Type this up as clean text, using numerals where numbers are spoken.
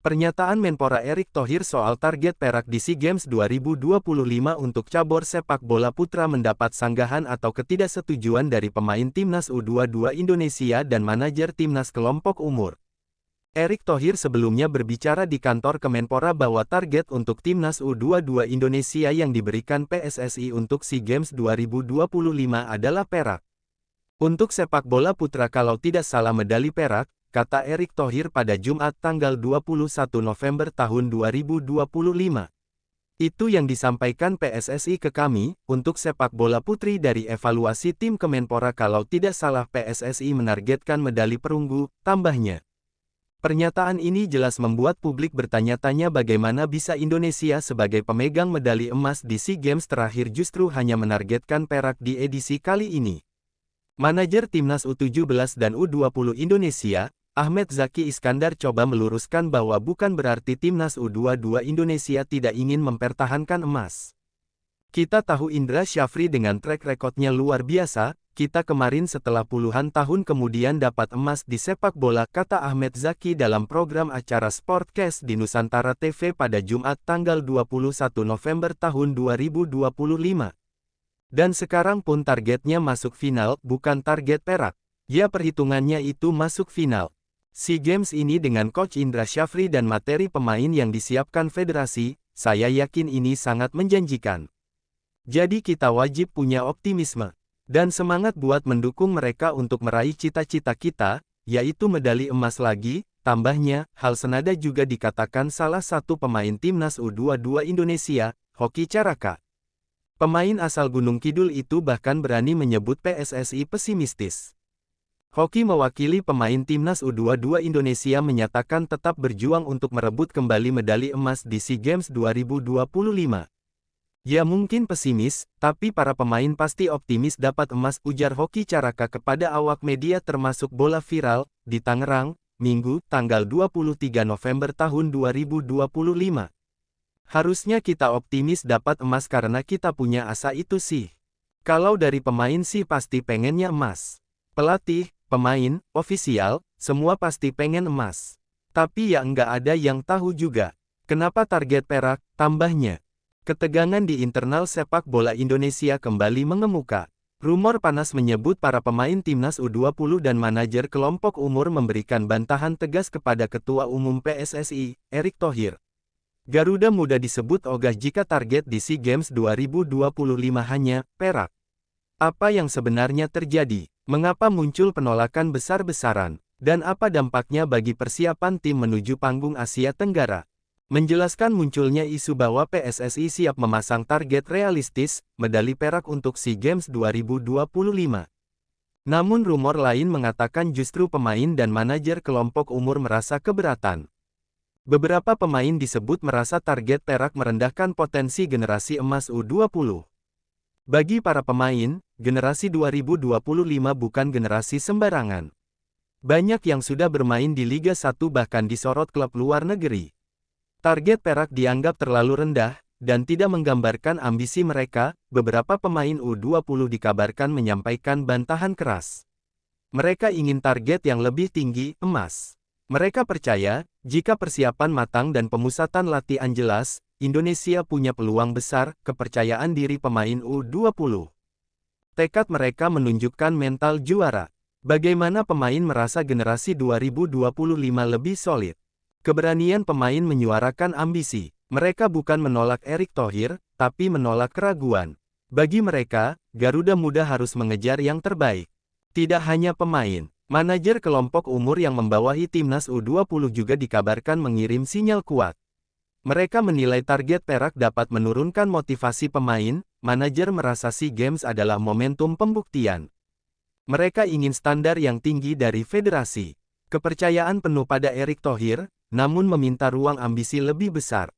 Pernyataan Menpora Erick Thohir soal target perak di SEA Games 2025 untuk cabur sepak bola putra mendapat sanggahan atau ketidaksetujuan dari pemain Timnas U22 Indonesia dan manajer Timnas kelompok umur. Erick Thohir sebelumnya berbicara di kantor Kemenpora bahwa target untuk Timnas U22 Indonesia yang diberikan PSSI untuk SEA Games 2025 adalah perak. Untuk sepak bola putra kalau tidak salah medali perak, kata Erick Thohir pada Jumat tanggal 21 November tahun 2025. Itu yang disampaikan PSSI ke kami, untuk sepak bola putri dari evaluasi tim Kemenpora kalau tidak salah PSSI menargetkan medali perunggu, tambahnya. Pernyataan ini jelas membuat publik bertanya-tanya bagaimana bisa Indonesia sebagai pemegang medali emas di SEA Games terakhir justru hanya menargetkan perak di edisi kali ini. Manajer Timnas U17 dan U20 Indonesia, Ahmed Zaki Iskandar coba meluruskan bahwa bukan berarti Timnas U22 Indonesia tidak ingin mempertahankan emas. Kita tahu Indra Syafri dengan track recordnya luar biasa, kita kemarin setelah puluhan tahun kemudian dapat emas di sepak bola, kata Ahmed Zaki dalam program acara Sportcast di Nusantara TV pada Jumat tanggal 21 November tahun 2025. Dan sekarang pun targetnya masuk final, bukan target perak. Ya perhitungannya itu masuk final. SEA Games ini dengan Coach Indra Syafri dan materi pemain yang disiapkan federasi, saya yakin ini sangat menjanjikan. Jadi kita wajib punya optimisme dan semangat buat mendukung mereka untuk meraih cita-cita kita, yaitu medali emas lagi, tambahnya. Hal senada juga dikatakan salah satu pemain Timnas U22 Indonesia, Hoki Caraka. Pemain asal Gunung Kidul itu bahkan berani menyebut PSSI pesimistis. Hoki mewakili pemain Timnas U22 Indonesia menyatakan tetap berjuang untuk merebut kembali medali emas di SEA Games 2025. Ya mungkin pesimis, tapi para pemain pasti optimis dapat emas, ujar Hoki Caraka kepada awak media termasuk Bola Viral, di Tangerang, Minggu, tanggal 23 November tahun 2025. Harusnya kita optimis dapat emas karena kita punya asa itu sih. Kalau dari pemain sih pasti pengennya emas. Pelatih, pemain, ofisial, semua pasti pengen emas. Tapi ya enggak ada yang tahu juga. Kenapa target perak, tambahnya. Ketegangan di internal sepak bola Indonesia kembali mengemuka. Rumor panas menyebut para pemain Timnas U20 dan manajer kelompok umur memberikan bantahan tegas kepada Ketua Umum PSSI, Erick Thohir. Garuda Muda disebut ogah jika target di SEA Games 2025 hanya perak. Apa yang sebenarnya terjadi? Mengapa muncul penolakan besar-besaran? Dan apa dampaknya bagi persiapan tim menuju panggung Asia Tenggara? Menjelaskan munculnya isu bahwa PSSI siap memasang target realistis, medali perak untuk SEA Games 2025. Namun rumor lain mengatakan justru pemain dan manajer kelompok umur merasa keberatan. Beberapa pemain disebut merasa target perak merendahkan potensi generasi emas U20. Bagi para pemain, generasi 2025 bukan generasi sembarangan. Banyak yang sudah bermain di Liga 1 bahkan disorot klub luar negeri. Target perak dianggap terlalu rendah, dan tidak menggambarkan ambisi mereka. Beberapa pemain U20 dikabarkan menyampaikan bantahan keras. Mereka ingin target yang lebih tinggi, emas. Mereka percaya, jika persiapan matang dan pemusatan latihan jelas, Indonesia punya peluang besar. Kepercayaan diri pemain U20. Tekad mereka menunjukkan mental juara. Bagaimana pemain merasa generasi 2025 lebih solid? Keberanian pemain menyuarakan ambisi. Mereka bukan menolak Erick Thohir, tapi menolak keraguan. Bagi mereka, Garuda Muda harus mengejar yang terbaik. Tidak hanya pemain, manajer kelompok umur yang membawahi Timnas U20 juga dikabarkan mengirim sinyal kuat. Mereka menilai target perak dapat menurunkan motivasi pemain. Manajer merasa SEA Games adalah momentum pembuktian. Mereka ingin standar yang tinggi dari federasi. Kepercayaan penuh pada Erick Thohir, namun meminta ruang ambisi lebih besar.